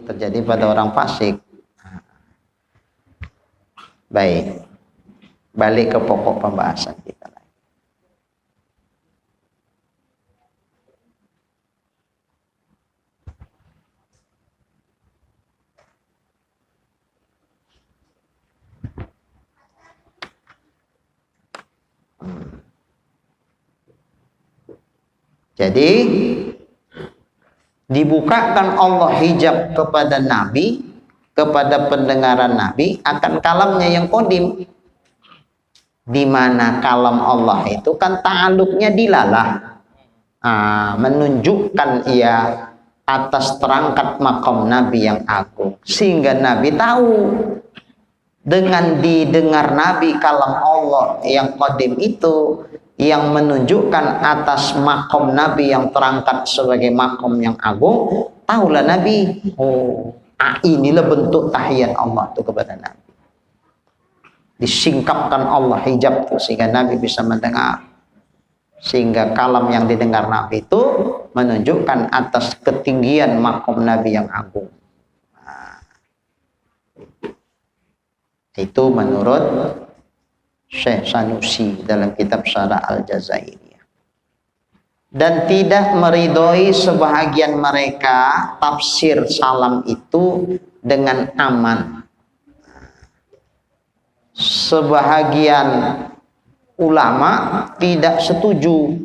terjadi pada orang fasik. Baik, balik ke pokok pembahasan kita. Jadi dibukakan Allah hijab kepada Nabi, kepada pendengaran Nabi akan kalamnya yang qadim, di mana kalam Allah itu kan ta'alluqnya dilalah, menunjukkan ia atas terangkat maqam Nabi yang agung, sehingga Nabi tahu dengan didengar Nabi kalam Allah yang qadim itu yang menunjukkan atas makom Nabi yang terangkat sebagai makom yang agung, tahulah Nabi, inilah bentuk tahiyat Allah itu kepada Nabi. Disingkapkan Allah hijab itu sehingga Nabi bisa mendengar, sehingga kalam yang didengar Nabi itu menunjukkan atas ketinggian makom Nabi yang agung. Itu menurut Syekh Sanusi dalam kitab Syarah Al-Jazairiyah. Dan tidak meridhoi sebahagian mereka tafsir salam itu dengan aman. Sebahagian ulama tidak setuju.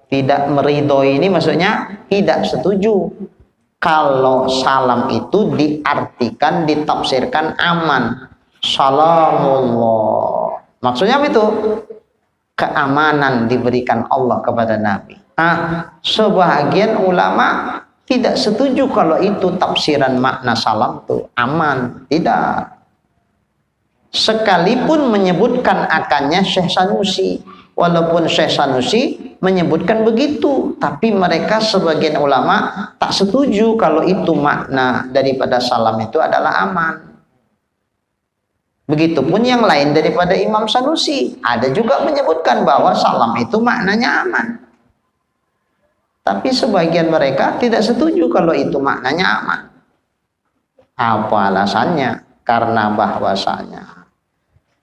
Tidak meridhoi ini maksudnya tidak setuju kalau salam itu diartikan, ditafsirkan aman. Salamullah. Maksudnya apa itu? Keamanan diberikan Allah kepada Nabi. Sebahagian ulama tidak setuju kalau itu tafsiran makna salam itu aman. Tidak. Sekalipun menyebutkan akannya Syekh Sanusi. Walaupun Syekh Sanusi menyebutkan begitu, tapi mereka sebagian ulama tak setuju kalau itu makna daripada salam itu adalah aman. Begitupun yang lain daripada Imam Sanusi, ada juga menyebutkan bahwa salam itu maknanya aman. Tapi sebagian mereka tidak setuju kalau itu maknanya aman. Apa alasannya? Karena bahwasanya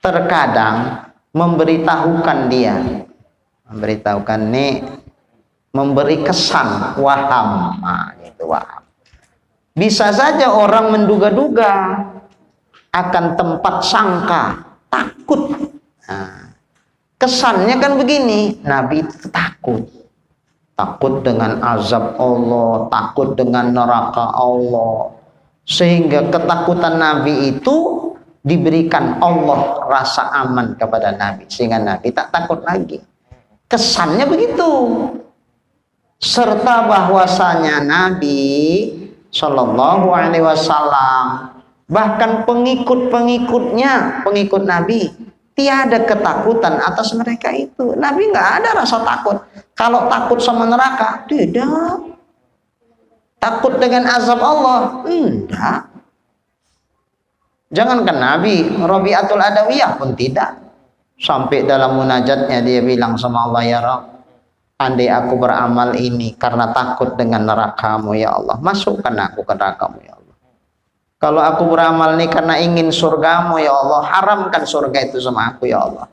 terkadang memberitahukan dia, memberitahukan nih, memberi kesan waham, gitu waham. Bisa saja orang menduga-duga akan tempat sangka, takut. Kesannya kan begini, Nabi itu takut dengan azab Allah, takut dengan neraka Allah, sehingga ketakutan Nabi itu diberikan Allah rasa aman kepada Nabi, sehingga Nabi tak takut lagi. Kesannya begitu. Serta bahwasanya Nabi Shallallahu Alaihi Wasallam, bahkan pengikut-pengikutnya, pengikut Nabi, tiada ketakutan atas mereka itu. Nabi nggak ada rasa takut. Kalau takut sama neraka, tidak. Takut dengan azab Allah, tidak. Jangankan Nabi, Rabi'atul Adawiyah pun tidak. Sampai dalam munajatnya dia bilang sama Allah, ya Rabb, andai aku beramal ini karena takut dengan neraka-Mu ya Allah, masukkan aku ke neraka-Mu ya Allah. Kalau aku beramal ini karena ingin surga-Mu ya Allah, haramkan surga itu sama aku ya Allah.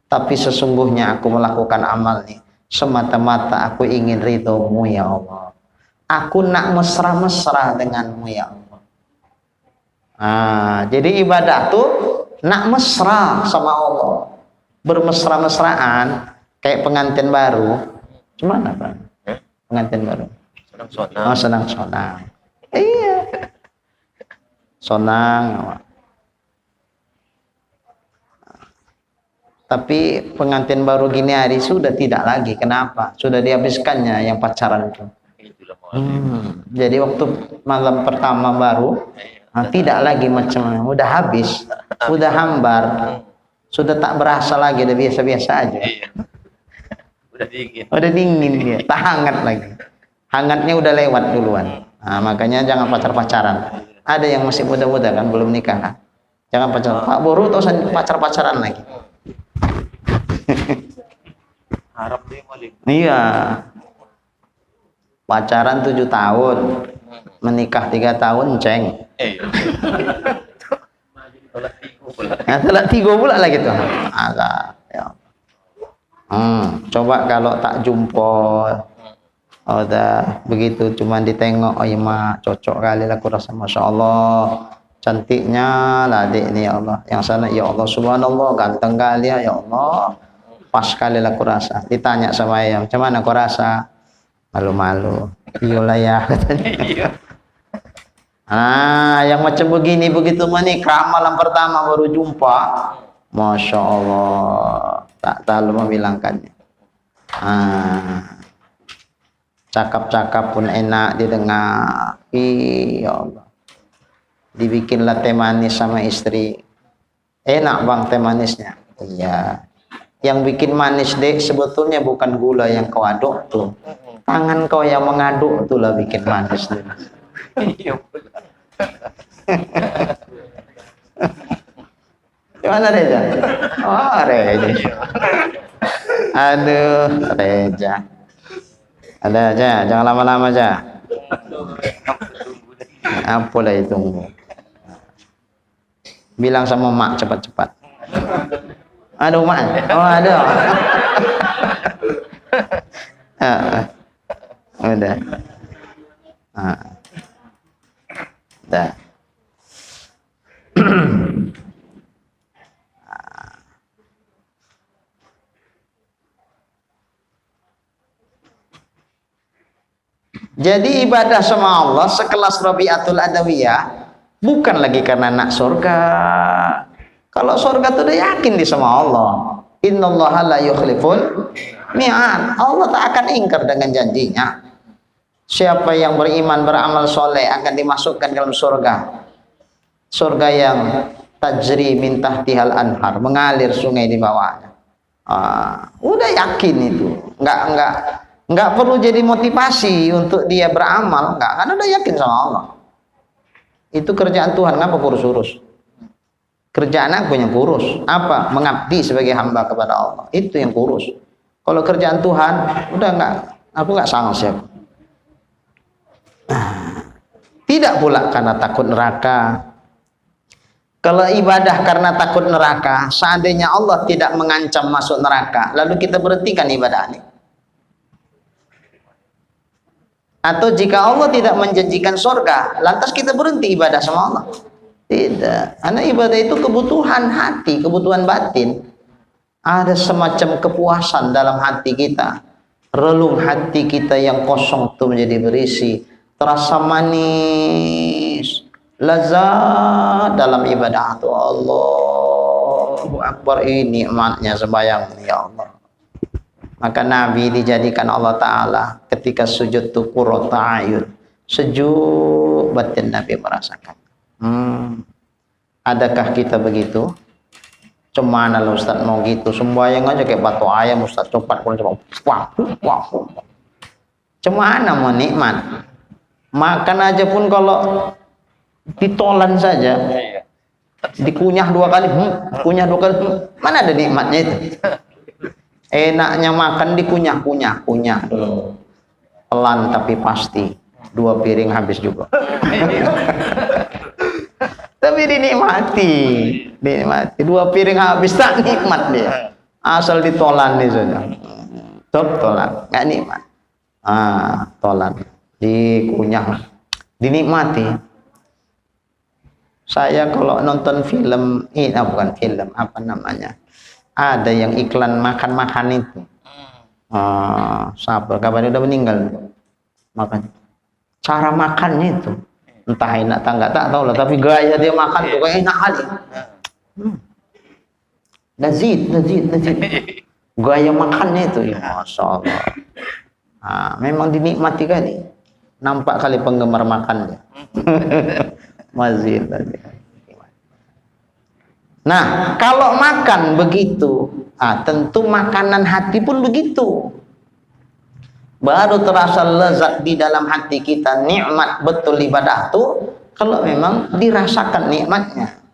Tapi sesungguhnya aku melakukan amal ini semata-mata aku ingin ridho-Mu ya Allah. Aku nak mesra-mesra dengan-Mu ya Allah. Jadi ibadah tuh nak mesra sama Allah, bermesra-mesraan kayak pengantin baru. Gimana Pak? Pengantin baru. Senang-senang. Oh, senang-senang. Iya. Sonang. Tapi pengantin baru gini hari sudah tidak lagi. Kenapa? Sudah dihabiskannya yang pacaran itu. Jadi waktu malam pertama baru tidak lagi macam, udah habis, udah hambar, sudah tak berasa lagi, udah biasa-biasa aja. Udah dingin dia, tak hangat lagi. Hangatnya udah lewat duluan. Makanya jangan pacar-pacaran. Ada yang masih muda-muda kan, belum nikah. Jangan pacaran. Pak Boru atau pacar-pacaran lagi. Harap dia maling. Iya. Pacaran 7 tahun. Menikah 3 tahun, ceng. Nah, telat 3 pula lagi tuh. Agak, ya. Coba kalau tak jumpa, udah begitu cuma ditengok, oh ya mak cocok kali lah, aku rasa masya Allah cantiknya lah adik ini ya Allah, yang sana ya Allah subhanallah ganteng kali ya Allah, pas kali lah aku rasa. Ditanya sama ayam, macam mana aku rasa? Malu-malu. Iyalah ya katanya. Yang macam begini begitu menikah malam pertama baru jumpa, masya Allah tak terlalu membilangkannya. Cakap-cakap pun enak didengar. Ya Allah. Dibikinlah teh manis sama istri. Enak bang teh manisnya. Iya. Yang bikin manis dek sebetulnya bukan gula yang kau aduk tuh. Tangan kau yang mengaduk tuh lah bikin manis tuh. Gimana Reja? Oh Reja. Aduh Reja. Ada aja, jangan lama-lama aja. Apalah itu. Bilang sama mak cepat-cepat. Ada mak? Oh ada. Udah. Udah. Jadi ibadah sama Allah sekelas Rabi'atul Adawiyah bukan lagi karena nak surga. Kalau surga itu udah yakin di sama Allah. Innallaha la yukhliful mi'ad. Allah tak akan ingkar dengan janjinya. Siapa yang beriman beramal soleh akan dimasukkan ke dalam surga. Surga yang tajri min tahtihal anhar, mengalir sungai di bawahnya. Udah yakin itu. Enggak perlu jadi motivasi untuk dia beramal, enggak, karena udah yakin sama Allah. Itu kerjaan Tuhan, ngapa kurus-urus? Kerjaan aku yang kurus. Apa? Mengabdi sebagai hamba kepada Allah. Itu yang kurus. Kalau kerjaan Tuhan, udah enggak, aku enggak sanggup siapa. Tidak pula karena takut neraka. Kalau ibadah karena takut neraka, seandainya Allah tidak mengancam masuk neraka, lalu kita berhentikan ibadah ini. Atau jika Allah tidak menjanjikan surga, lantas kita berhenti ibadah sama Allah? Tidak. Karena ibadah itu kebutuhan hati, kebutuhan batin. Ada semacam kepuasan dalam hati kita. Relung hati kita yang kosong itu menjadi berisi. Terasa manis, lazat dalam ibadah itu. Allahu Akbar, ini nikmatnya sembahyang ya Allah. Maka Nabi dijadikan Allah Ta'ala ketika sujud itu qurrata ayun, sejuk batin Nabi merasakan. Adakah kita begitu? Cemana lah Ustaz mau gitu, sembahyang aja kayak batu ayam Ustaz, cepat pun cepat. Cemana mau nikmat? Makan aja pun kalau ditolan saja, dikunyah 2 kali, kunyah 2 kali, mana ada nikmatnya itu? Enaknya makan dikunyah-kunyah dulu. Pelan tapi pasti. 2 piring habis juga. Tapi dinikmati. 2 piring habis tak nikmat dia. Asal ditolan nih saja. Tolan, enggak nikmat. Tolan. Dikunyah. Dinikmati. Saya kalau nonton film, bukan film, apa namanya? Ada yang iklan makan-makan itu. Sabar, kabarnya udah meninggal. Makan. Cara makannya itu, entah enak tak enggak, tak tahu lah. Tapi gaya dia makan tuh kayak enak kali. Lazid. Gaya makannya itu, ya Masya Allah. Memang dinikmati kali. Nampak kali penggemar makannya. Mazid. Nah, kalau makan begitu, tentu makanan hati pun begitu. Baru terasa lezat di dalam hati kita, nikmat betul ibadah itu kalau memang dirasakan nikmatnya.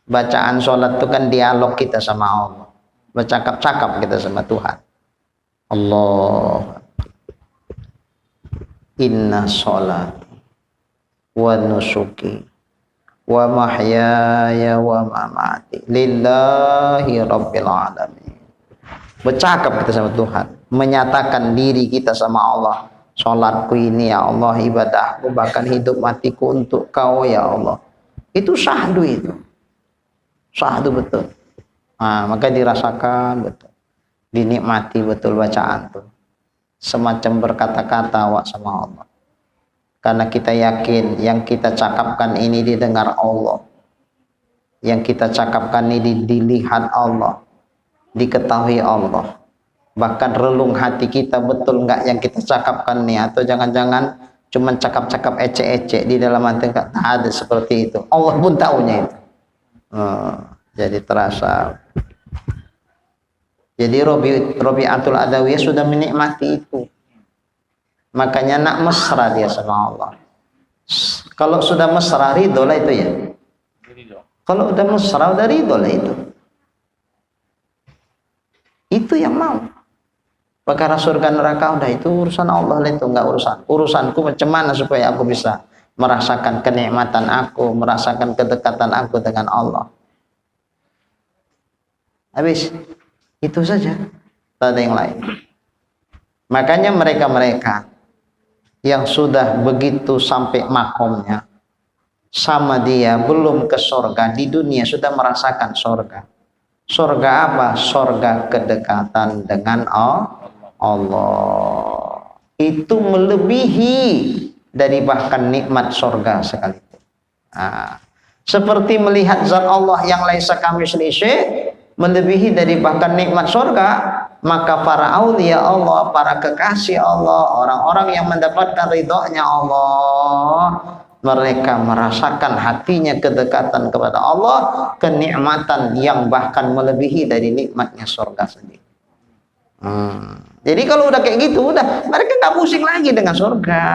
Bacaan sholat itu kan dialog kita sama Allah, bercakap-cakap kita sama Tuhan. Allah. inna sholati wa nusuki wa mahyaya wa mamati lillahi rabbil alamin. Bercakap kita sama Tuhan, menyatakan diri kita sama Allah. Sholatku ini ya Allah, ibadahku, bahkan hidup matiku untuk Kau ya Allah. Itu syahdu itu. Syahdu betul. Nah, maka dirasakan betul. Dinikmati betul bacaan tuh. Semacam berkata-kata awak sama Allah. Karena kita yakin yang kita cakapkan ini didengar Allah. Yang kita cakapkan ini dilihat Allah. Diketahui Allah. Bahkan relung hati kita betul enggak yang kita cakapkan nih, atau jangan-jangan cuman cakap-cakap ecek-ecek di dalam hati, enggak ada seperti itu. Allah pun tahunya itu. Jadi terasa. Jadi Rabi'atul Adawiyah sudah menikmati itu. Makanya nak mesra dia sama Allah. Kalau sudah mesra ridho lah itu ya. Kalau udah mesra udah ridho lah itu. Itu yang mau. Perkara surga neraka udah itu urusan Allah lah, itu enggak urusanku macam mana supaya aku bisa merasakan kenikmatan aku, merasakan kedekatan aku dengan Allah. Habis itu saja, tak ada yang lain. Makanya mereka-mereka yang sudah begitu sampai makomnya sama dia, belum ke surga, di dunia sudah merasakan surga. Surga apa? Surga kedekatan dengan Allah. Itu melebihi dari bahkan nikmat surga sekalipun. Seperti melihat zat Allah yang laisa kamitslihi syai', melebihi dari bahkan nikmat surga. Maka para aulia Allah, para kekasih Allah, orang-orang yang mendapatkan ridhonya Allah, mereka merasakan hatinya kedekatan kepada Allah, kenikmatan yang bahkan melebihi dari nikmatnya surga sendiri. Jadi kalau udah kayak gitu, udah mereka nggak pusing lagi dengan surga.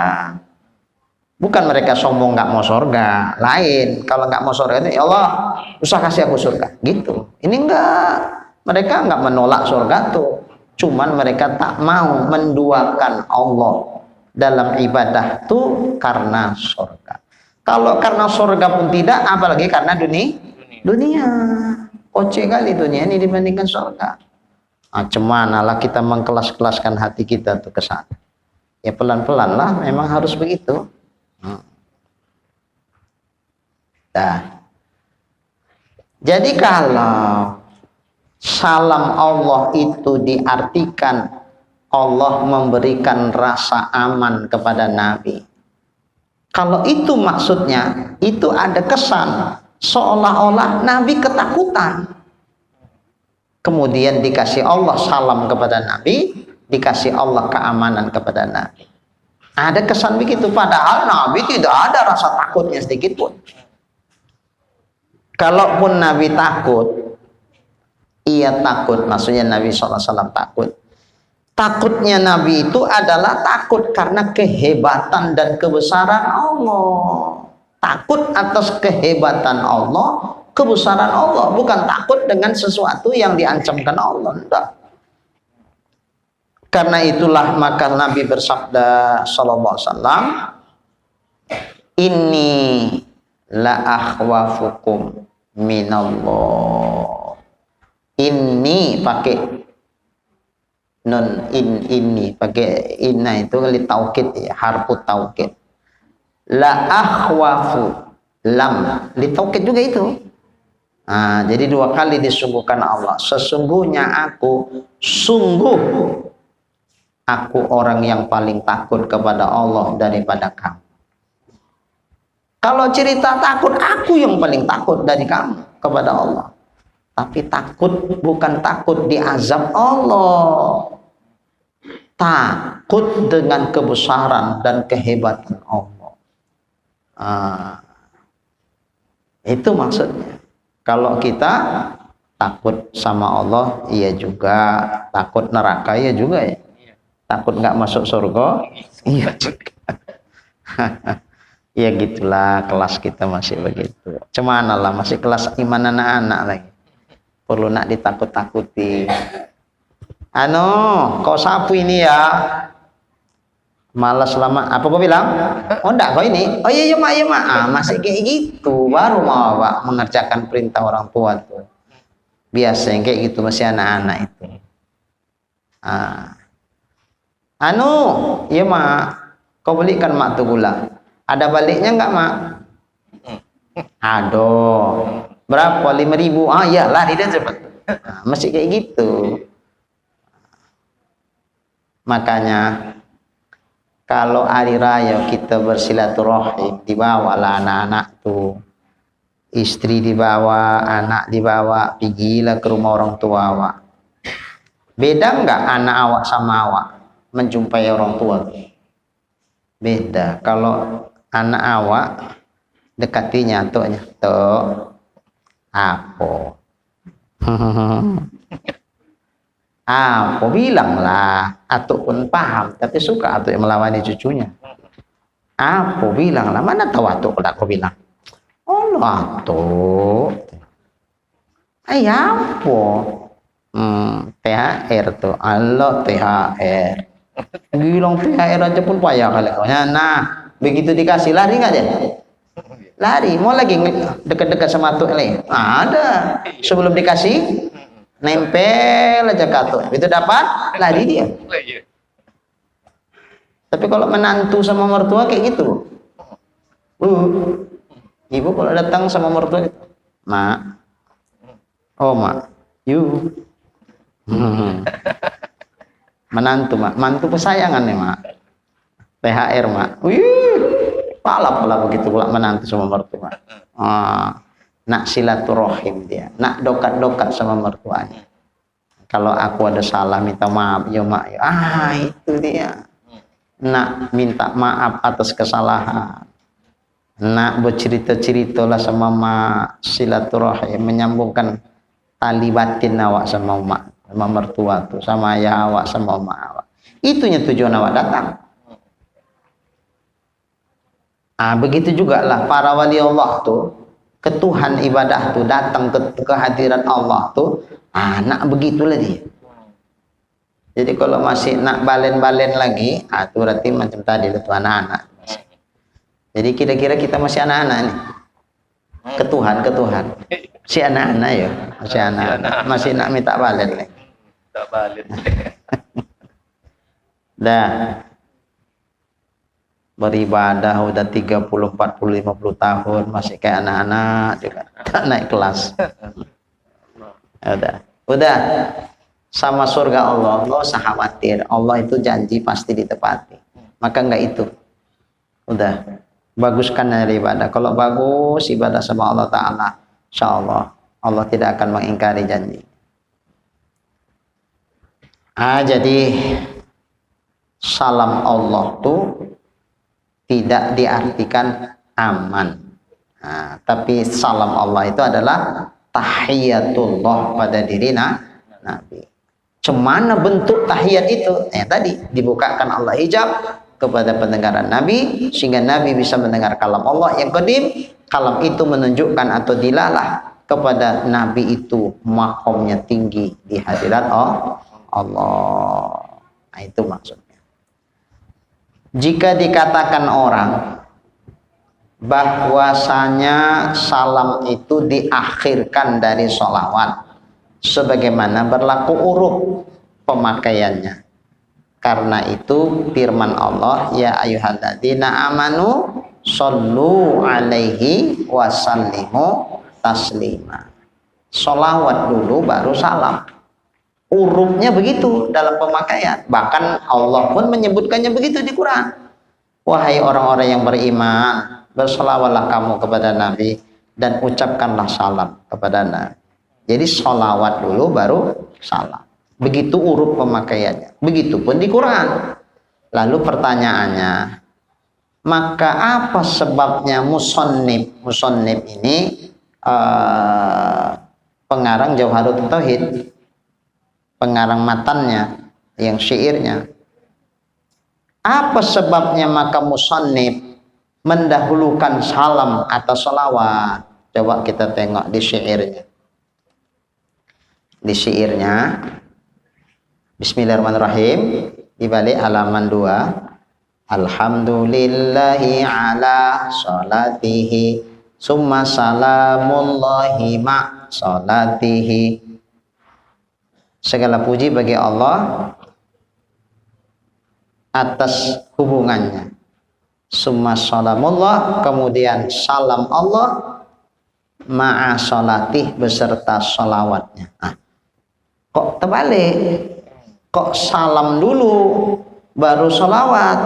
Bukan mereka sombong nggak mau surga, lain. Kalau nggak mau surga itu, ya Allah, usah kasih aku surga, gitu. Ini enggak, mereka nggak menolak surga tuh, cuman mereka tak mau menduakan Allah dalam ibadah tuh karena surga. Kalau karena surga pun tidak, apalagi karena dunia. Kocek kali dunia ini dibandingkan surga. Cuman lah kita mengkelas-kelaskan hati kita tuh ke sana. Ya pelan-pelan lah, memang harus begitu. Jadi kalau salam Allah itu diartikan Allah memberikan rasa aman kepada Nabi. Kalau itu maksudnya, itu ada kesan seolah-olah Nabi ketakutan. Kemudian dikasih Allah salam kepada Nabi, dikasih Allah keamanan kepada Nabi. Ada kesan begitu, padahal Nabi tidak ada rasa takutnya sedikit pun. Kalaupun Nabi takut, ia takut, maksudnya Nabi SAW takut. Takutnya Nabi itu adalah takut karena kehebatan dan kebesaran Allah. Takut atas kehebatan Allah, kebesaran Allah, bukan takut dengan sesuatu yang diancamkan Allah. Enggak. Karena itulah maka Nabi bersabda sallallahu alaihi wasallam, "Inni la akhwafukum minallah." Ini pakai nun ini pakai inna itu kali taukid ya, harfu taukid. La akhwafu lam li taukid juga itu. Jadi dua kali disungguhkan Allah. Sesungguhnya aku orang yang paling takut kepada Allah daripada kamu. Kalau cerita takut, aku yang paling takut dari kamu kepada Allah. Tapi takut bukan takut diazab Allah. Takut dengan kebesaran dan kehebatan Allah. Itu maksudnya. Kalau kita takut sama Allah, iya juga. Takut neraka, iya juga ya. Takut nggak masuk surga, iya juga. Ya gitulah, kelas kita masih begitu. Cuman lah, masih kelas iman anak-anak lagi. Perlu nak ditakut-takuti. Kau sapu ini ya. Malas lama. Apa kau bilang? Oh enggak kau ini. Oh iya mak, iya mak. Ah, masih kayak gitu. Baru mau Pak mengerjakan perintah orang tua tuh. Biasa yang kayak gitu masih anak-anak itu. Ah. Anu, iya mak. Kau belikan mak tuh gula. Ada baliknya enggak mak? Aduh. Berapa? 5.000. Ah iya lari dia cepat. Nah, masih kayak gitu. Makanya kalau hari raya kita bersilaturahim, dibawalah anak-anak tuh, istri dibawa, anak dibawa, pergilah ke rumah orang tua awak. Beda enggak anak awak sama awak menjumpai orang tua? Beda. Kalau anak awak dekatinya tuh apa? Apa bilanglah, atuk pun paham, tapi suka atuk yang melawani cucunya. Apa bilanglah, mana tahu atuk kalau aku bilang. Oh atuk, apa? THR tuh, Allah THR. Bilang THR aja pun payah kali kau. Nah, begitu dikasih lari nggak dia? Lari, mau lagi dekat-dekat sama atuk ini? Ada. Sebelum dikasih, nempel aja kartu itu dapat lari dia. Tapi kalau menantu sama mertua kayak gitu, ibu kalau datang sama mertua gitu, mak, oh mak, you, menantu mak, mantu kesayangan nih mak, THR mak, pala begitu pula menantu sama mertua. Nak silaturahim dia, nak dokat-dokat sama mertuanya. Kalau aku ada salah minta maaf, ya mak, itu dia. Nak minta maaf atas kesalahan. Nak bercerita-cerita lah sama mak, silaturahim, menyambungkan tali batin awak sama mak, sama mertua tuh, sama ayah awak, sama mak awak. Itunya tujuan awak datang. Begitu juga lah para wali Allah tuh. Ketuhan ibadah tuh datang ke kehadiran Allah tuh, nak begitulah dia. Jadi kalau masih nak balen-balen lagi, itu berarti macam tadi itu anak-anak. Jadi kira-kira kita masih anak-anak nih. Ketuhan. Si anak-anak ya, masih anak-anak. Masih nak minta balen nih. Minta balen. Dah. Beribadah udah 30, 40, 50 tahun masih kayak anak-anak juga, tak naik kelas. Udah sama surga Allah, lo usah khawatir, Allah itu janji pasti ditepati. Maka enggak itu, udah baguskan dari ibadah. Kalau bagus ibadah sama Allah Ta'ala, insya Allah tidak akan mengingkari janji. Jadi salam Allah tuh tidak diartikan aman. Tapi salam Allah itu adalah tahiyatullah pada diri Nabi. Cemana bentuk tahiyat itu? Tadi dibukakan Allah hijab kepada pendengaran Nabi sehingga Nabi bisa mendengar kalam Allah yang qadim. Kalam itu menunjukkan atau dilalah kepada Nabi itu makomnya tinggi di hadirat Allah. Itu maksudnya. Jika dikatakan orang bahwasanya salam itu diakhirkan dari sholawat, sebagaimana berlaku uruf pemakaiannya. Karena itu firman Allah, ya ayyuhalladzina amanu shollu alaihi wasallimu taslima. Sholawat dulu baru salam. Urufnya begitu dalam pemakaian. Bahkan Allah pun menyebutkannya begitu di Quran. Wahai orang-orang yang beriman, bersolawatlah kamu kepada Nabi dan ucapkanlah salam kepada Nabi. Jadi sholawat dulu baru salam. Begitu uruf pemakaiannya. Begitupun di Quran. Lalu pertanyaannya, maka apa sebabnya musannif ini pengarang Jauharut Tauhid, pengarang matannya, yang syairnya. Apa sebabnya maka musannif mendahulukan salam atau salawat? Coba kita tengok di syairnya. Di syairnya, Bismillahirrahmanirrahim, di balik halaman 2. Alhamdulillahi ala salatihi summa salamullahi ma salatihi. Segala puji bagi Allah atas hubungannya. Summa salamullah, kemudian salam Allah ma'a salatih, beserta salawatnya. Nah, kok terbalik? Kok salam dulu baru salawat?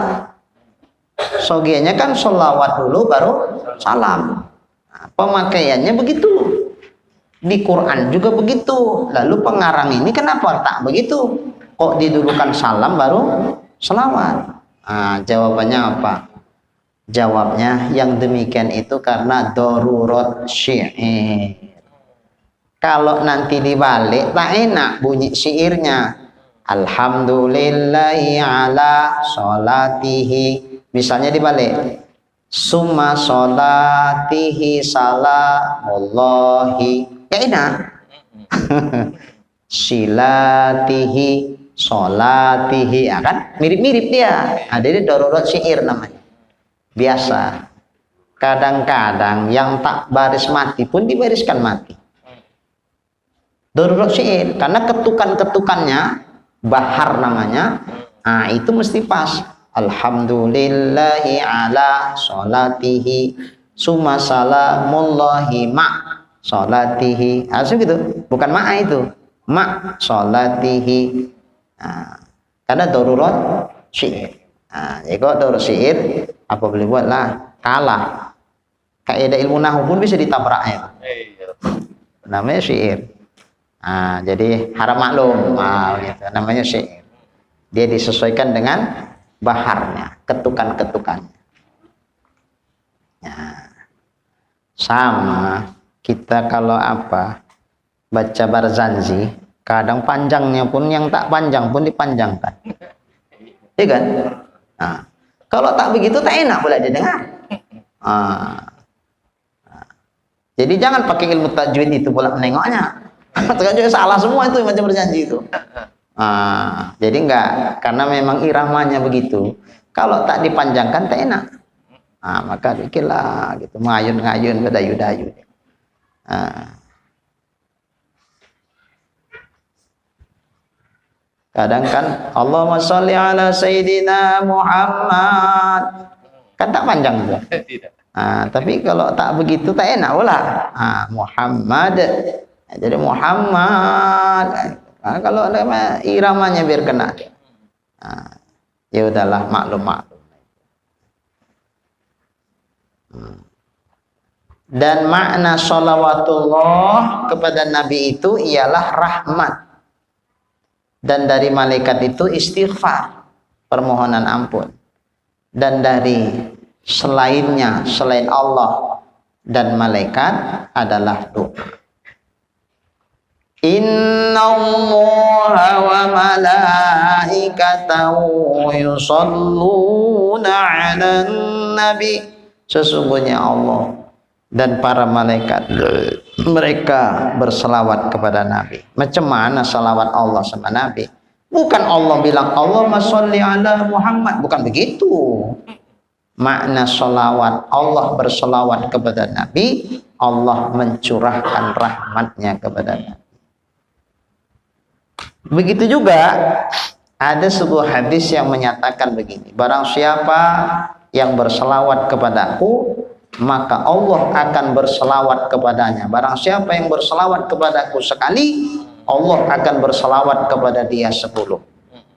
Sogianya kan salawat dulu baru salam. Nah, pemakaiannya begitu. Di Quran juga begitu. Lalu pengarang ini kenapa tak begitu? Kok didulukan salam baru salawat? Nah, jawabannya apa? Jawabnya yang demikian itu karena darurat syair. Kalau nanti dibalik tak enak bunyi syairnya. Alhamdulillahi ala salatihi. Misalnya dibalik. Summa salatihi salamullahi. Ya enak. Silatihi salatihi. Ya kan? Mirip-mirip dia. Nah, jadi darurat syair namanya. Biasa. Kadang-kadang yang tak baris mati pun dibariskan mati. Darurat syair. Karena ketukan-ketukannya, bahar namanya, nah itu mesti pas. Alhamdulillahi ala salatihi summa salamullahi ma salatihi. Harusnya gitu. Bukan ma'a itu. Ma salatihi. Nah, karena darurat syair. Nah, jadi kalau darurat syair, apa boleh buatlah, kalah. Kaidah ilmu nahwu pun bisa ditabrak ya. Namanya syair. Nah, jadi harap maklum, gitu. Namanya syair. Dia disesuaikan dengan baharnya, ketukan-ketukannya. Nah, sama kita kalau apa baca Barzanji, kadang panjangnya pun yang tak panjang pun dipanjangkan, iya kan? Nah, kalau tak begitu tak enak pula didengar. Jadi jangan pakai ilmu tajwid itu pula menengoknya. Tajwid salah semua itu macam Barzanji itu. Jadi enggak, karena memang iramanya begitu. Kalau tak dipanjangkan tak enak. Maka dikira gitu, ngayun-ngayun, berdayu-dayu. Kadang kan Allahumma sholli ala Sayyidina Muhammad, kan tak panjang juga. Tapi kalau tak begitu tak enak pula. Muhammad, jadi Muhammad. Kalau iramanya biar kena. Ya udahlah, maklum. Dan makna sholawatullah kepada Nabi itu ialah rahmat. Dan dari malaikat itu istighfar, permohonan ampun. Dan dari selainnya, selain Allah dan malaikat adalah doa. Innallaha wa malaikatahu yusholluna 'alan nabi. Sesungguhnya Allah dan para malaikat mereka berselawat kepada Nabi. Macam mana salawat Allah sama Nabi? Bukan Allah bilang Allahumma sholli ala Muhammad, bukan begitu. Makna salawat, Allah berselawat kepada Nabi, Allah mencurahkan rahmatnya kepada Nabi. Begitu juga ada sebuah hadis yang menyatakan begini, barang siapa yang berselawat kepadaku, maka Allah akan berselawat kepadanya. Barang siapa yang berselawat kepadaku sekali, Allah akan berselawat kepada dia 10.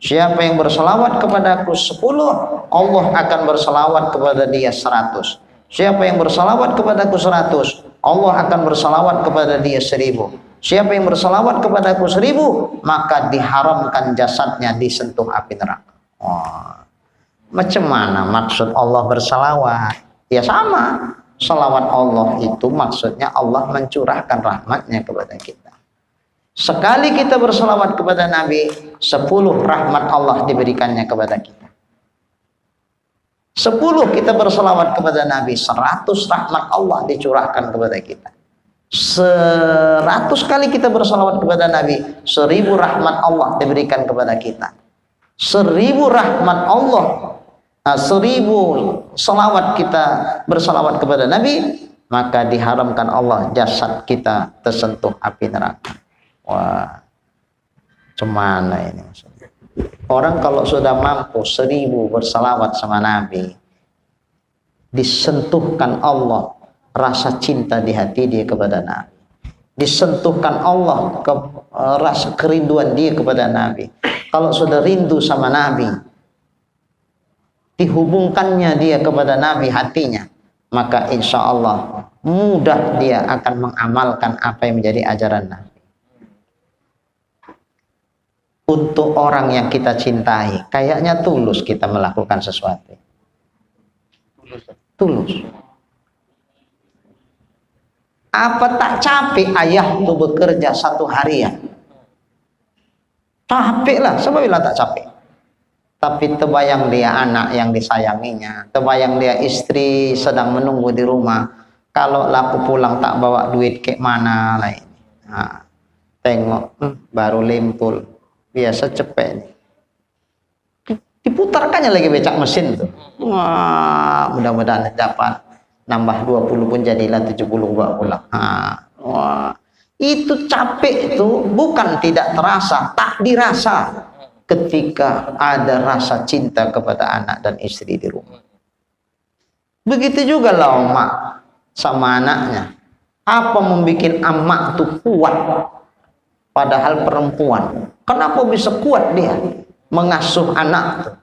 Siapa yang berselawat kepadaku 10, Allah akan berselawat kepada dia 100. Siapa yang berselawat kepadaku 100, Allah akan berselawat kepada dia 1000. Siapa yang berselawat kepadaku 1000, maka diharamkan jasadnya disentuh api neraka. Macam mana maksud Allah berselawat? Ya sama, selawat Allah itu maksudnya Allah mencurahkan rahmatnya kepada kita. Sekali kita berselawat kepada Nabi, 10 rahmat Allah diberikannya kepada kita. 10 kita berselawat kepada Nabi, 100 rahmat Allah dicurahkan kepada kita. 100 kali kita berselawat kepada Nabi, 1000 rahmat Allah diberikan kepada kita. 1000 rahmat Allah 1000 selawat kita berselawat kepada Nabi, maka diharamkan Allah jasad kita tersentuh api neraka. Wah, cemana ini maksudnya? Orang kalau sudah mampu 1000 berselawat sama Nabi, disentuhkan Allah rasa cinta di hati dia kepada Nabi, disentuhkan Allah rasa kerinduan dia kepada Nabi. Kalau sudah rindu sama Nabi, dihubungkannya dia kepada Nabi hatinya, maka insya Allah mudah dia akan mengamalkan apa yang menjadi ajaran Nabi. Untuk orang yang kita cintai, kayaknya tulus kita melakukan sesuatu. Tulus. Apa tak capek ayah tuh bekerja 1 harian? Capek lah, sebab bilang tak capek. Tapi terbayang dia anak yang disayanginya, terbayang dia istri sedang menunggu di rumah. Kalau laku pulang tak bawa duit ke mana lah ini. Nah, tengok baru limpul, biasa cepet. Diputarkannya lagi becak mesin tuh. Wah, mudah-mudahan dapat nambah 20 pun jadilah 70 bawa pulang. Wah, itu capek itu bukan tidak terasa, tak dirasa. Ketika ada rasa cinta kepada anak dan istri di rumah. Begitu juga lah emak sama anaknya. Apa membuat emak tuh kuat? Padahal perempuan. Kenapa bisa kuat dia mengasuh anak tuh?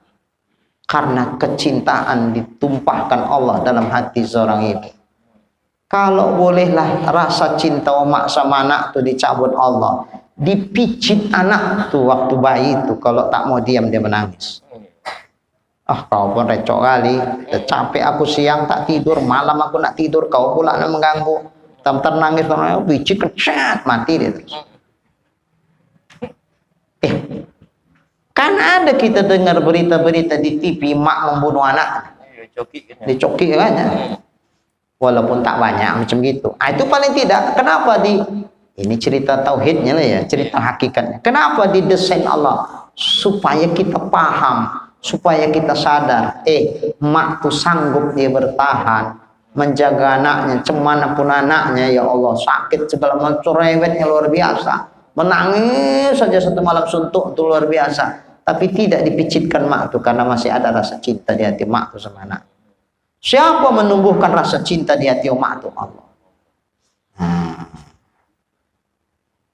Karena kecintaan ditumpahkan Allah dalam hati seorang ibu. Kalau bolehlah rasa cinta emak sama anak tuh dicabut Allah, dipicit anak tuh waktu bayi itu, kalau tak mau diam dia menangis. Kau pun recok kali, capek aku siang tak tidur, malam aku nak tidur, kau pula nak mengganggu. Tam nangis, biji kecet, mati dia terus. Kan ada kita dengar berita-berita di TV mak membunuh anak, dicoki kan ya? Walaupun tak banyak macam gitu. Itu paling tidak. Kenapa ini cerita tauhidnya lah ya, cerita hakikatnya. Kenapa didesain Allah? Supaya kita paham, supaya kita sadar, mak tuh sanggup dia bertahan, menjaga anaknya, cemanapun anaknya, ya Allah, sakit segala macam, rewetnya luar biasa, menangis saja satu malam suntuk itu luar biasa, tapi tidak dipicitkan mak tuh karena masih ada rasa cinta di hati mak tuh sama anak. Siapa menumbuhkan rasa cinta di hati mak tuh? Allah.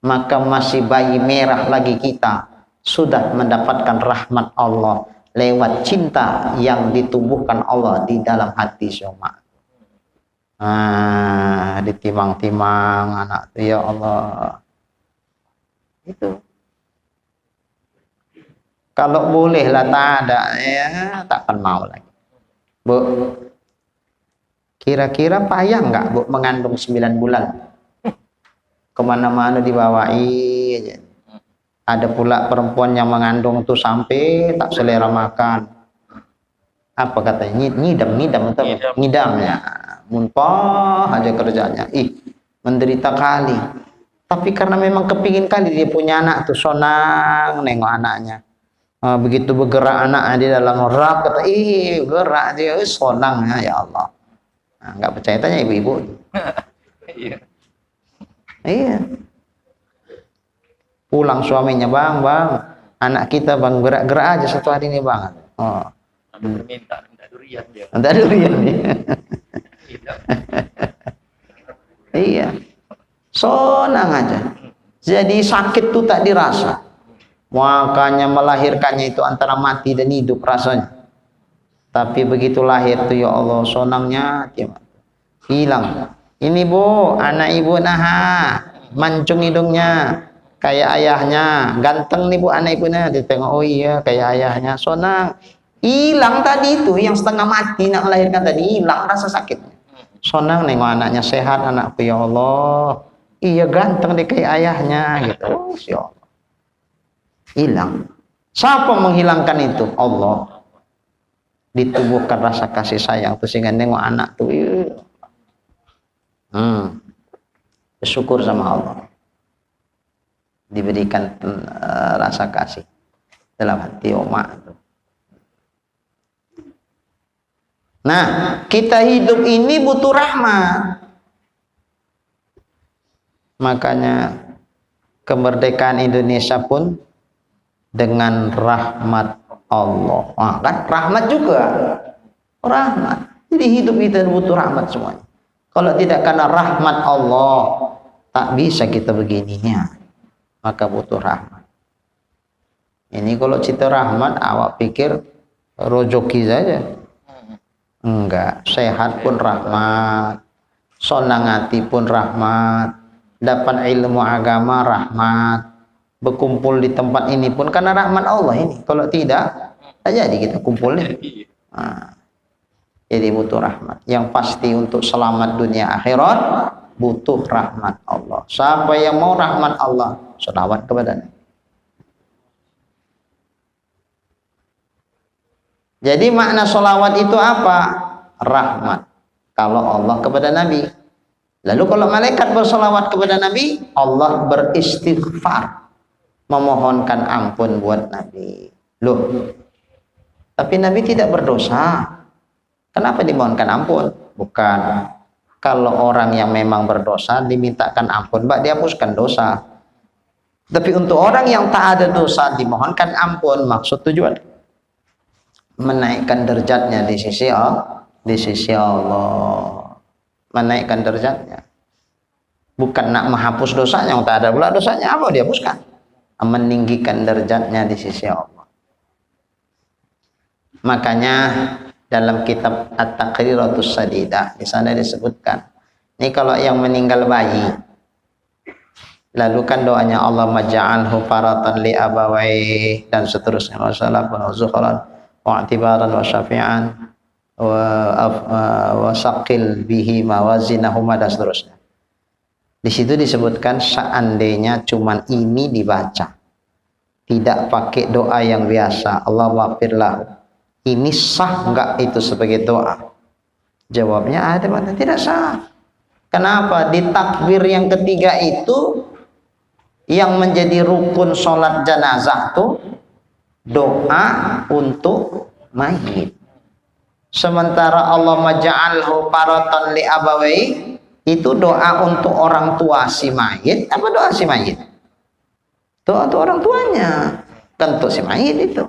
Maka masih bayi merah lagi kita sudah mendapatkan rahmat Allah lewat cinta yang ditumbuhkan Allah di dalam hati seorang. Ditimang-timang anak itu, ya Allah. Itu. Kalau boleh lah tak ada, ya takkan mau lagi. Bu, kira-kira payah nggak Bu mengandung 9 bulan? Kemana-mana dibawai aja. Ada pula perempuan yang mengandung tuh sampai tak selera makan. Apa katanya? Ngidam atau ngidam ya. Muntah aja kerjanya. Menderita kali. Tapi karena memang kepingin kali dia punya anak tuh, senang nengok anaknya. Begitu bergerak anaknya di dalam rak, kata gerak dia, senang ya Allah. Nggak percaya tanya ibu-ibu. Iya. Pulang suaminya, bang, anak kita bang gerak-gerak aja satu hari ini bang. Minta durian dia. Minta durian dia. Iya. Senang aja. Jadi sakit tuh tak dirasa. Makanya melahirkannya itu antara mati dan hidup rasanya. Tapi begitu lahir tuh ya Allah, senangnya hilang. Ini Bu, anak ibu mancung hidungnya kayak ayahnya, ganteng nih Bu anak ibunya, ditengok, oh iya kayak ayahnya, senang. Hilang tadi itu yang setengah mati nak melahirkan tadi, hilang rasa sakitnya. Senang nengok anaknya sehat, anakku ya Allah. Iya ganteng deh kayak ayahnya gitu. Oh, ya Allah. Hilang. Siapa menghilangkan itu? Allah. Ditubuhkan rasa kasih sayang tuh sehingga nengok anak tuh. Bersyukur sama Allah. Diberikan rasa kasih dalam hati umat. Nah, kita hidup ini butuh rahmat. Makanya kemerdekaan Indonesia pun dengan rahmat Allah. Nah, kan rahmat juga. Rahmat. Jadi hidup kita butuh rahmat semuanya. Kalau tidak karena rahmat Allah, tak bisa kita begininya. Maka butuh rahmat. Ini kalau cerita rahmat, awak pikir rojoki saja. Enggak, sehat pun rahmat, sonang hati pun rahmat, dapat ilmu agama rahmat, berkumpul di tempat ini pun karena rahmat Allah ini. Kalau tidak, tak jadi kita kumpul nih. Nah, jadi butuh rahmat. Yang pasti untuk selamat dunia akhirat butuh rahmat Allah. Siapa yang mau rahmat Allah, selawat kepada Nabi. Jadi makna sholawat itu apa? Rahmat. Kalau Allah kepada Nabi. Lalu kalau malaikat bersolawat kepada Nabi, Allah beristighfar. Memohonkan ampun buat Nabi. Loh, tapi Nabi tidak berdosa. Kenapa dimohonkan ampun? Bukan. Kalau orang yang memang berdosa dimintakan ampun, Mbak, dihapuskan dosa. Tapi untuk orang yang tak ada dosa dimohonkan ampun, maksud tujuan menaikkan derajatnya di sisi Allah, menaikkan derajatnya. Bukan nak menghapus dosanya, yang tak ada pula dosanya, apa dihapuskan? Meninggikan derajatnya di sisi Allah. Makanya dalam kitab At-Taqriratus Sadidah di sana disebutkan, ini kalau yang meninggal bayi, lalu kan doanya Allah maj'alhu faratan li abawai dan seterusnya, masalah zuhran wa'tibaran wa syafi'an wa saqil bihi mawazinahuma dan seterusnya. Di situ disebutkan seandainya cuman ini dibaca, tidak pakai doa yang biasa, Allah maghfirlahu, ini sah enggak itu sebagai doa? Jawabnya ada mana? Tidak sah. Kenapa? Di takbir yang ketiga itu yang menjadi rukun sholat jenazah tuh doa untuk mayit. Sementara Allah maja'alhu faratan li abawai itu doa untuk orang tua si mayit. Apa doa si mayit? Doa untuk orang tuanya, kan untuk si mayit itu.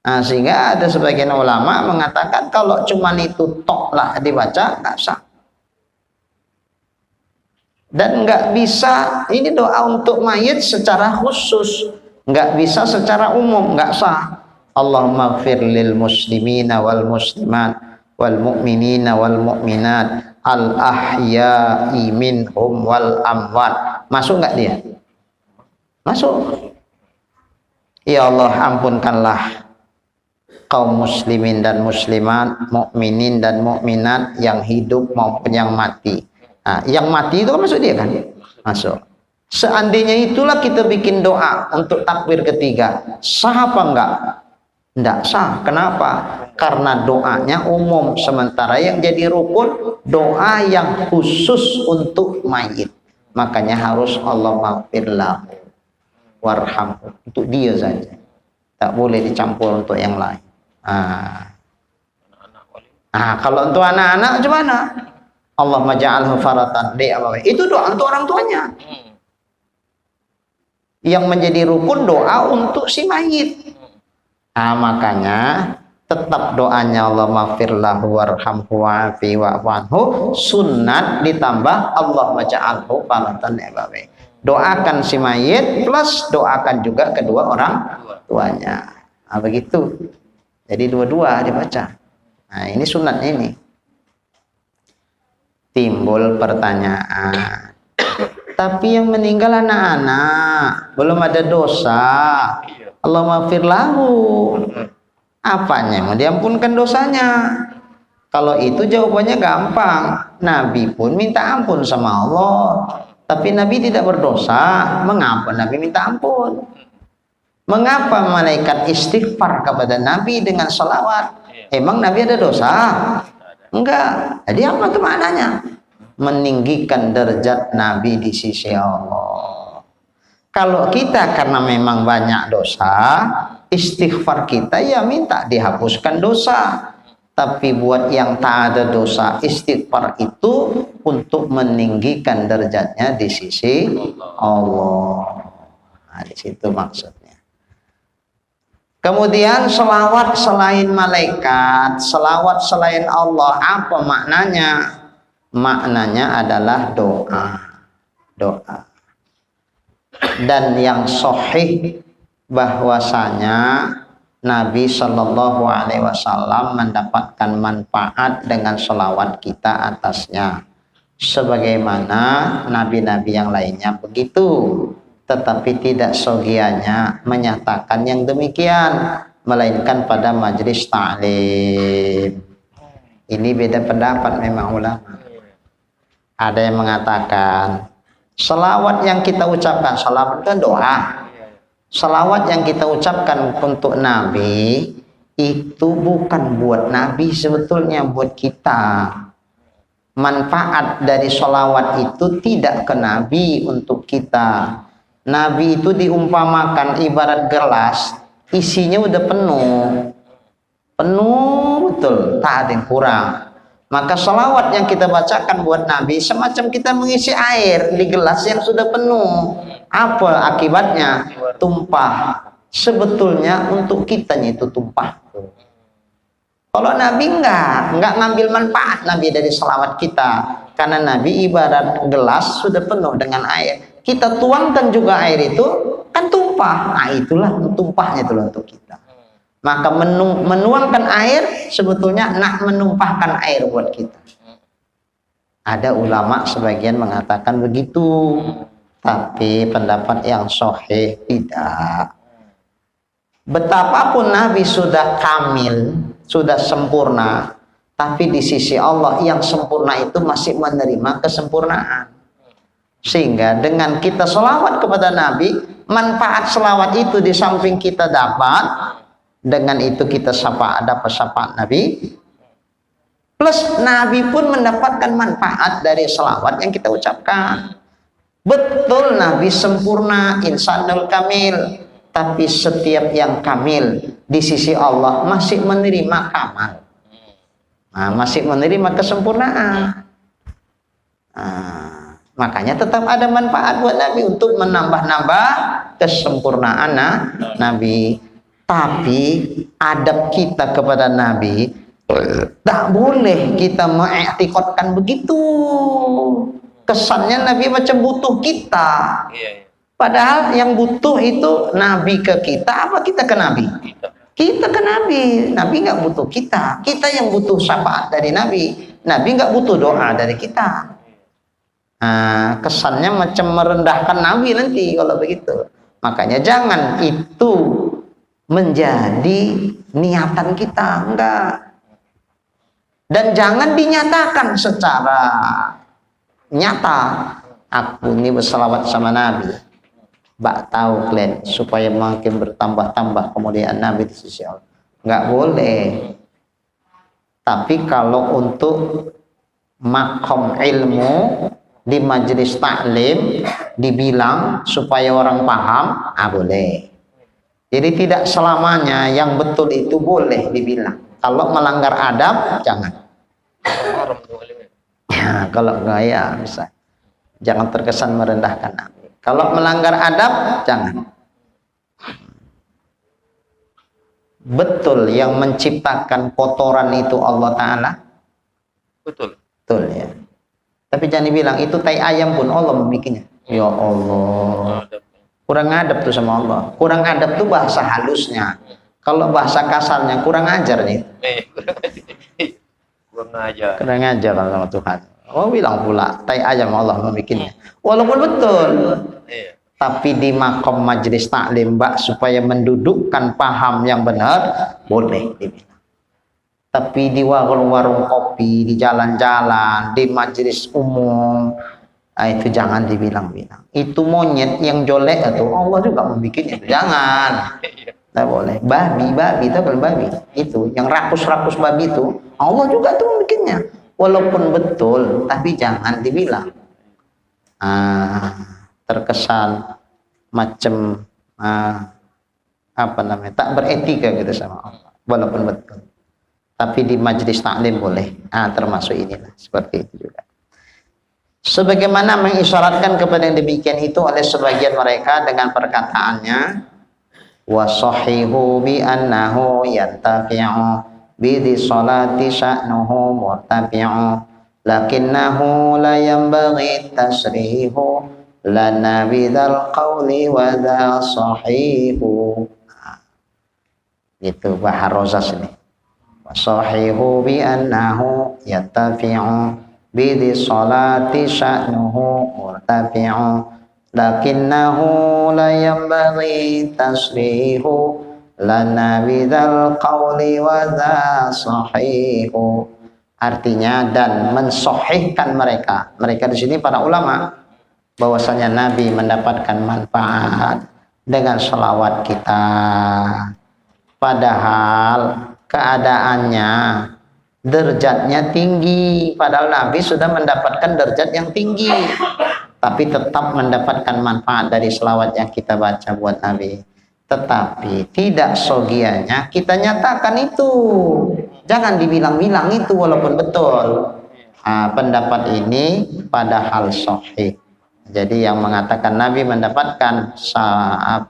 Nah, sehingga ada sebagian ulama mengatakan kalau cuma itu tok lah dibaca nggak sah. Dan nggak bisa ini doa untuk mayit secara khusus. Nggak bisa secara umum, nggak sah. Allahumma gfir lil muslimina wal muslimat wal mu'minina wal mu'minat al ahya'i minhum wal amwat. Masuk nggak dia? Masuk. Ya Allah, ampunkanlah kaum muslimin dan muslimat, mukminin dan mukminat yang hidup maupun yang mati. Nah, yang mati itu kan masuk dia kan? Masuk. Seandainya itulah kita bikin doa untuk takbir ketiga, sah apa enggak? Enggak sah. Kenapa? Karena doanya umum, sementara yang jadi rukun doa yang khusus untuk mayit. Makanya harus Allah maghfirlahu warhamhu, untuk dia saja. Tak boleh dicampur untuk yang lain. Kalau untuk anak-anak macam mana? Allah maja'alhu faratan li abawai. Itu doa untuk orang tuanya. Yang menjadi rukun doa untuk si mayit. Makanya tetap doanya Allah maghfirlahu warhamhu wa'afi wa'fanhu sunnat ditambah Allah maja'alhu faratan li abawai. Doakan si mayit plus doakan juga kedua orang tuanya. Begitu. Jadi dua-dua dibaca. Nah, ini sunat ini. Timbul pertanyaan. Tapi yang meninggal anak-anak, belum ada dosa. Allah maghfir lahu. Apanya mau diampunkan dosanya? Kalau itu jawabannya gampang. Nabi pun minta ampun sama Allah. Tapi Nabi tidak berdosa. Mengapa Nabi minta ampun? Mengapa malaikat istighfar kepada Nabi dengan salawat? Emang Nabi ada dosa? Enggak. Jadi apa itu maknanya? Meninggikan derajat Nabi di sisi Allah. Kalau kita karena memang banyak dosa, istighfar kita ya minta dihapuskan dosa. Tapi buat yang tak ada dosa, istighfar itu untuk meninggikan derajatnya di sisi Allah. Nah, di situ maksudnya. Kemudian selawat selain malaikat, selawat selain Allah, apa maknanya? Maknanya adalah doa. Doa. Dan yang sahih bahwasanya Nabi Shallallahu Alaihi Wasallam mendapatkan manfaat dengan selawat kita atasnya, sebagaimana nabi-nabi yang lainnya begitu, tetapi tidak sogianya menyatakan yang demikian, melainkan pada majelis ta'lim. Ini beda pendapat memang ulama. Ada yang mengatakan selawat yang kita ucapkan, selawat kan doa. Selawat yang kita ucapkan untuk Nabi itu bukan buat Nabi, sebetulnya buat kita. Manfaat dari selawat itu tidak ke Nabi, untuk kita. Nabi itu diumpamakan ibarat gelas, isinya udah penuh. Penuh betul, tak ada yang kurang. Maka selawat yang kita bacakan buat Nabi semacam kita mengisi air di gelas yang sudah penuh. Apa akibatnya? Tumpah. Sebetulnya untuk kitanya itu tumpah. Kalau Nabi enggak ngambil manfaat Nabi dari selawat kita, karena Nabi ibarat gelas sudah penuh dengan air. Kita tuangkan juga air itu kan tumpah. Nah, itulah tumpahnya itu untuk kita. Maka menuangkan air sebetulnya nak menumpahkan air buat kita. Ada ulama sebagian mengatakan begitu, tapi pendapat yang sahih tidak. Betapapun Nabi sudah kamil, sudah sempurna, tapi di sisi Allah yang sempurna itu masih menerima kesempurnaan. Sehingga dengan kita selawat kepada Nabi, manfaat selawat itu di samping kita dapat, dengan itu kita dapat syafaat Nabi, plus Nabi pun mendapatkan manfaat dari selawat yang kita ucapkan. Betul Nabi sempurna, insanul kamil, tapi setiap yang kamil di sisi Allah masih menerima kamal. Nah, masih menerima kesempurnaan. Nah, makanya tetap ada manfaat buat Nabi untuk menambah-nambah kesempurnaan Nabi. Tapi adab kita kepada Nabi tak boleh kita mengiktikadkan begitu. Kesannya Nabi macam butuh kita. Padahal yang butuh itu Nabi ke kita, apa kita ke Nabi? Kita ke Nabi. Nabi nggak butuh kita. Kita yang butuh syafaat dari Nabi. Nabi nggak butuh doa dari kita. Nah, kesannya macam merendahkan Nabi nanti kalau begitu. Makanya jangan itu menjadi niatan kita, enggak. Dan jangan dinyatakan secara nyata, aku ini berselawat sama Nabi, bak tahu kalian, supaya makin bertambah-tambah kemuliaan Nabi di sisi Allah. Enggak boleh. Tapi kalau untuk makom ilmu di majelis taklim dibilang supaya orang paham, boleh. Jadi tidak selamanya yang betul itu boleh dibilang. Kalau melanggar adab, jangan. Ya, kalau gaya bisa. Jangan terkesan merendahkan Nabi. Kalau melanggar adab, jangan. Betul yang menciptakan kotoran itu Allah Ta'ala. Betul. Betul ya. Tapi jangan dibilang itu tai ayam pun Allah membikinnya. Ya Allah. Kurang adab tuh sama Allah. Kurang adab tuh bahasa halusnya. Kalau bahasa kasarnya kurang ajar nih. Kurang ajar. Kurang ajar sama Tuhan. Oh bilang pula tai ayam Allah membikinnya. Walaupun betul. Tapi di makom majelis taklim mbak, supaya mendudukkan paham yang benar, boleh dibilang. Tapi di warung-warung kopi, di jalan-jalan, di majelis umum, itu jangan dibilang-bilang. Itu monyet yang jelek itu Allah juga membikinnya. Jangan. Tidak boleh. Babi itu kalau babi itu yang rakus-rakus babi itu Allah juga tuh membikinnya. Walaupun betul, tapi jangan dibilang. Terkesan macam apa namanya, tak beretika gitu sama Allah. Walaupun betul. Tapi di majelis taklim boleh. Termasuk inilah seperti itu juga. Sebagaimana mengisyaratkan kepada yang demikian itu oleh sebagian mereka dengan perkataannya wasahihu bi annahu yantafi'u bi salati sya'nuhu murtafi'u lakinnahu la yanbaghi tasrihu lana bidzal qawli wa dha sahihu. Itu Bahar Rozas ini. Wasahihu bi annahu yantafi'u bidi salati sya'nuhu murtafi'u lakinnahu la yanbaghi tasrihu lana bidzal qawli wa dha sahihu. Artinya dan mensohihkan mereka di sini para ulama bahwasanya Nabi mendapatkan manfaat dengan selawat kita, padahal keadaannya derajatnya tinggi, padahal Nabi sudah mendapatkan derajat yang tinggi, tapi tetap mendapatkan manfaat dari selawat yang kita baca buat Nabi. Tetapi tidak sogianya kita nyatakan itu, jangan dibilang-bilang itu walaupun betul. Pendapat ini padahal sahih. Jadi yang mengatakan Nabi mendapatkan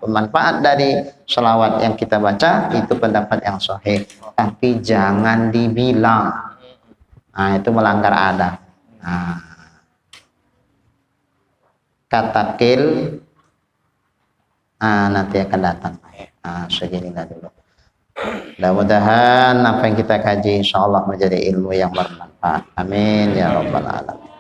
manfaat dari selawat yang kita baca itu pendapat yang sahih. Tapi jangan dibilang. Itu melanggar adab. Katakil nanti akan datang. Seginilah dulu. Mudah-mudahan apa yang kita kaji insyaallah menjadi ilmu yang bermanfaat. Amin ya rabbal alamin.